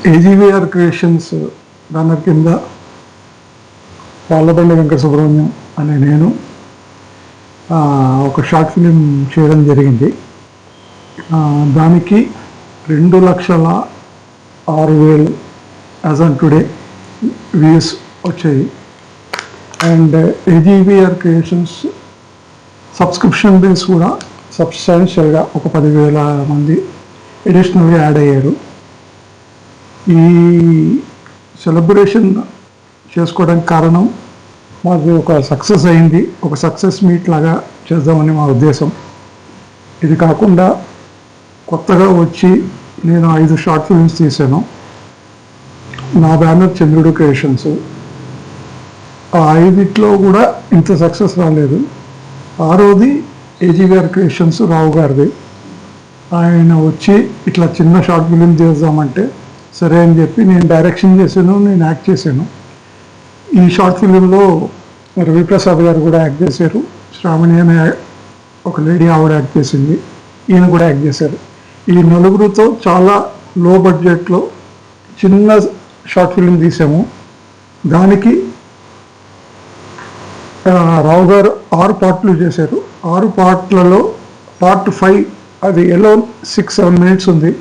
AGVR creations banner కింద పాలబండి వెంకట సుబ్రహ్మణ్యం అనే నేను ఒక షార్ట్ ఫిలిం చేయడం జరిగింది. దానికి 2,06,000 యాజ్ ఆన్ టుడే వ్యూస్ వచ్చాయి. And AGVR creations subscription base కూడా సబ్స్టాన్షియల్గా ఒక 10,000 మంది అడిషనల్గా యాడ్ అయ్యారు. ఈ సెలబ్రేషన్ చేసుకోవడానికి కారణం మాకు ఒక సక్సెస్ అయింది, ఒక సక్సెస్ మీట్ లాగా చేద్దామని మా ఉద్దేశం. ఇది కాకుండా కొత్తగా వచ్చి నేను 5 షార్ట్ ఫిల్మ్స్ తీశాను. నా బ్యానర్ చంద్రుడు క్రియేషన్స్. ఆ 5లో కూడా ఇంత సక్సెస్ రాలేదు. 6వది ఏజీవీఆర్ క్రియేషన్స్ రావు గారిది. ఆయన వచ్చి ఇట్లా చిన్న షార్ట్ ఫిలిం చేద్దామంటే సరే అని చెప్పి నేను డైరెక్షన్ చేశాను, నేను యాక్ట్ చేశాను. ఈ షార్ట్ ఫిలింలో రవిప్రసాద్ గారు కూడా యాక్ట్ చేశారు, శ్రావణి అనే ఒక లేడీ ఆవిడ యాక్ట్ చేసింది, ఈయన కూడా యాక్ట్ చేశారు. ఈ నలుగురితో చాలా లో బడ్జెట్లో చిన్న షార్ట్ ఫిలిం తీసాము. దానికి రావు గారు 6 పార్ట్లు చేశారు. 6 పార్ట్లలో పార్ట్ 5 అది ఎలా 6-7 minutes ఉంది.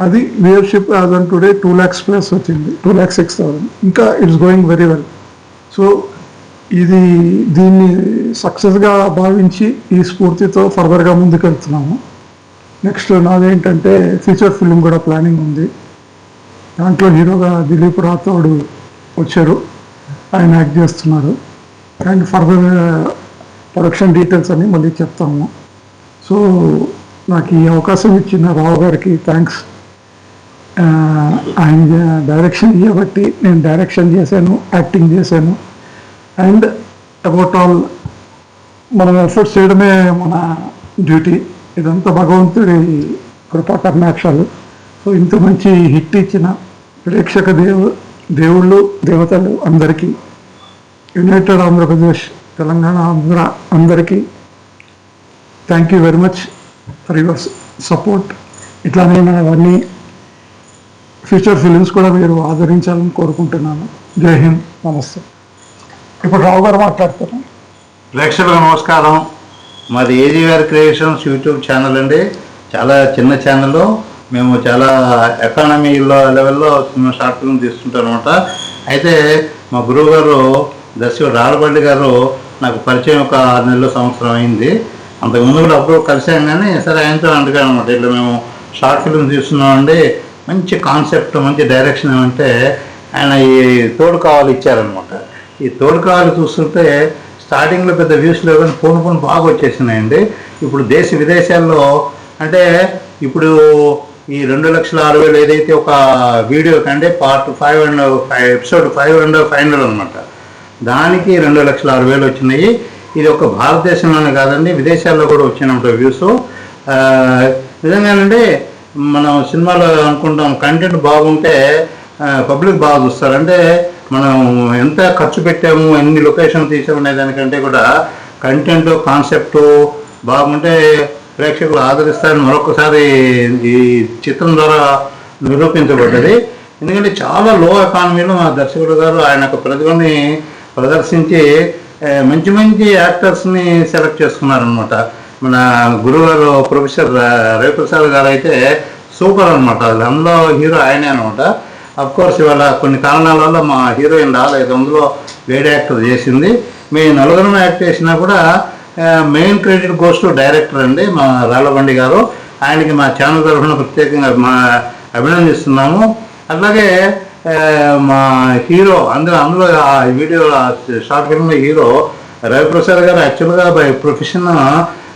అది viewership as on today 2 lakhs plus వచ్చింది, 2,06,000. ఇంకా it's going very well. So దీన్ని సక్సెస్గా భావించి ఈ స్ఫూర్తితో ఫర్దర్గా ముందుకెళ్తున్నాము. నెక్స్ట్ నాదేంటంటే ఫీచర్ ఫిల్మ్ కూడా ప్లానింగ్ ఉంది. దాంట్లో హీరోగా దిలీప్ రాథోడ్ వచ్చారు, ఆయన యాక్ట్ చేస్తున్నారు. అండ్ ఫర్దర్ ప్రొడక్షన్ డీటెయిల్స్ అన్ని మళ్ళీ చెప్తాము. సో నాకు ఈ అవకాశం ఇచ్చిన రావు గారికి థ్యాంక్స్. ఆయన డైరెక్షన్ ఇవ్వబట్టి నేను డైరెక్షన్ చేశాను, యాక్టింగ్ చేశాను. అండ్ అబౌట్ ఆల్ మనం ఎఫర్ట్స్ చేయడమే మన డ్యూటీ. ఇదంతా భగవంతుడి కృపా కర్ణాక్షాలు. సో ఇంత మంచి హిట్ ఇచ్చిన ప్రేక్షక దేవుళ్ళు దేవతలు అందరికీ, యునైటెడ్ ఆంధ్రప్రదేశ్, తెలంగాణ, ఆంధ్ర అందరికీ thank you very much for your support. ఇట్లానే అవన్నీ ఫ్యూచర్ ఫిలిమ్స్ కూడా మీరు ఆదరించాలని కోరుకుంటున్నాను. జై హింద్, నమస్తే. ఇప్పుడు రావు గారు మాట్లాడుతున్నాను. ప్రేక్షకులకు నమస్కారం. మాది ఏజీవీఆర్ క్రియేషన్స్ యూట్యూబ్ ఛానల్ అండి. చాలా చిన్న ఛానల్. మేము చాలా ఎకానమీ లెవెల్లో షార్ట్ ఫిల్మ్ తీస్తుంటాం అనమాట. అయితే మా గురువు గారు దర్శకుడు రాళ్ళబండి గారు నాకు పరిచయం ఒక 6 నెలల సంవత్సరం అయింది. అంతకుముందు కూడా అప్పుడు కలిసాం, కానీ సరే ఆయనతో అందుకని అనమాట ఇట్లా మేము షార్ట్ ఫిల్మ్ తీస్తున్నామండి, మంచి కాన్సెప్ట్, మంచి డైరెక్షన్ ఏమంటే ఆయన ఈ తోడు కావాలి ఇచ్చారనమాట. ఈ తోడు కావాలి చూస్తుంటే స్టార్టింగ్లో పెద్ద వ్యూస్ లేవు, కానీ ఫోన్ బాగా వచ్చేసినాయండి. ఇప్పుడు దేశ విదేశాల్లో అంటే ఇప్పుడు ఈ 2,06,000 ఏదైతే ఒక వీడియో కంటే part 5 and episode 5 and final అనమాట, దానికి 2,06,000 వచ్చినాయి. ఇది ఒక భారతదేశంలోనే కాదండి, విదేశాల్లో కూడా వచ్చినప్పుడు వ్యూస్. నిజంగానండి మనం సినిమాలో అనుకుంటాం కంటెంట్ బాగుంటే పబ్లిక్ బాగా చూస్తారు. అంటే మనం ఎంత ఖర్చు పెట్టాము, ఎన్ని లొకేషన్ తీసాము అనే దానికంటే కూడా కంటెంట్ కాన్సెప్ట్ బాగుంటే ప్రేక్షకులు ఆదరిస్తారని మరొకసారి ఈ చిత్రం ద్వారా నిరూపించబడ్డది. ఎందుకంటే చాలా లో ఎకానమీలో మా దర్శకుడు గారు ఆయన యొక్క ప్రతిభని ప్రదర్శించి మంచి మంచి యాక్టర్స్ని సెలెక్ట్ చేసుకున్నారనమాట. మన గురుగారు ప్రొఫెసర్ రవిప్రసాద్ గారు అయితే సూపర్ అనమాట. అందులో హీరో ఆయనే అనమాట. అఫ్కోర్స్ ఇవాళ కొన్ని కారణాల వల్ల మా హీరోయిన్ రాలేదు, అందులో వేరే యాక్టర్ చేసింది. మేము నలుగురం యాక్ట్ చేసినా కూడా main credit goes to director అండి, మా రాళ్ళబండి గారు. ఆయనకి మా ఛానల్ తరఫున ప్రత్యేకంగా అభినందిస్తున్నాము. అట్లాగే మా హీరో అందులో ఆ video short film hero Ravi Prasad గారు యాక్చువల్గా బై ప్రొఫెషన్,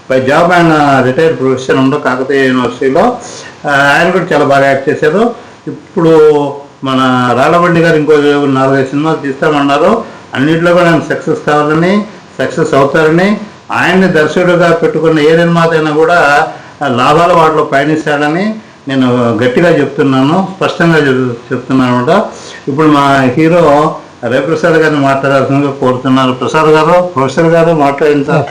బై జాబ్ ఆయన రిటైర్డ్ ప్రొఫెసర్ ఉండో కాకతీయ యూనివర్సిటీలో. ఆయన కూడా చాలా బాగా యాక్ట్ చేశారు. ఇప్పుడు మన రాళ్ళబండి గారు ఇంకో 4-5 సినిమాలు తీస్తామన్నారు. అన్నింటిలో కూడా ఆయన సక్సెస్ కావాలని, సక్సెస్ అవుతారని, ఆయన్ని దర్శకుడుగా పెట్టుకున్న ఏ నిర్మాత అయినా కూడా లాభాలు వాటిలో పయనిస్తాడని నేను గట్టిగా చెప్తున్నాను, స్పష్టంగా చెప్తున్నాను అనమాట. ఇప్పుడు మా హీరో రవిప్రసాద్ గారిని మాట్లాడాల్సిందిగా కోరుతున్నారు. ప్రసాద్ గారు, ప్రొఫెసర్ గారు మాట్లాడిన సార్.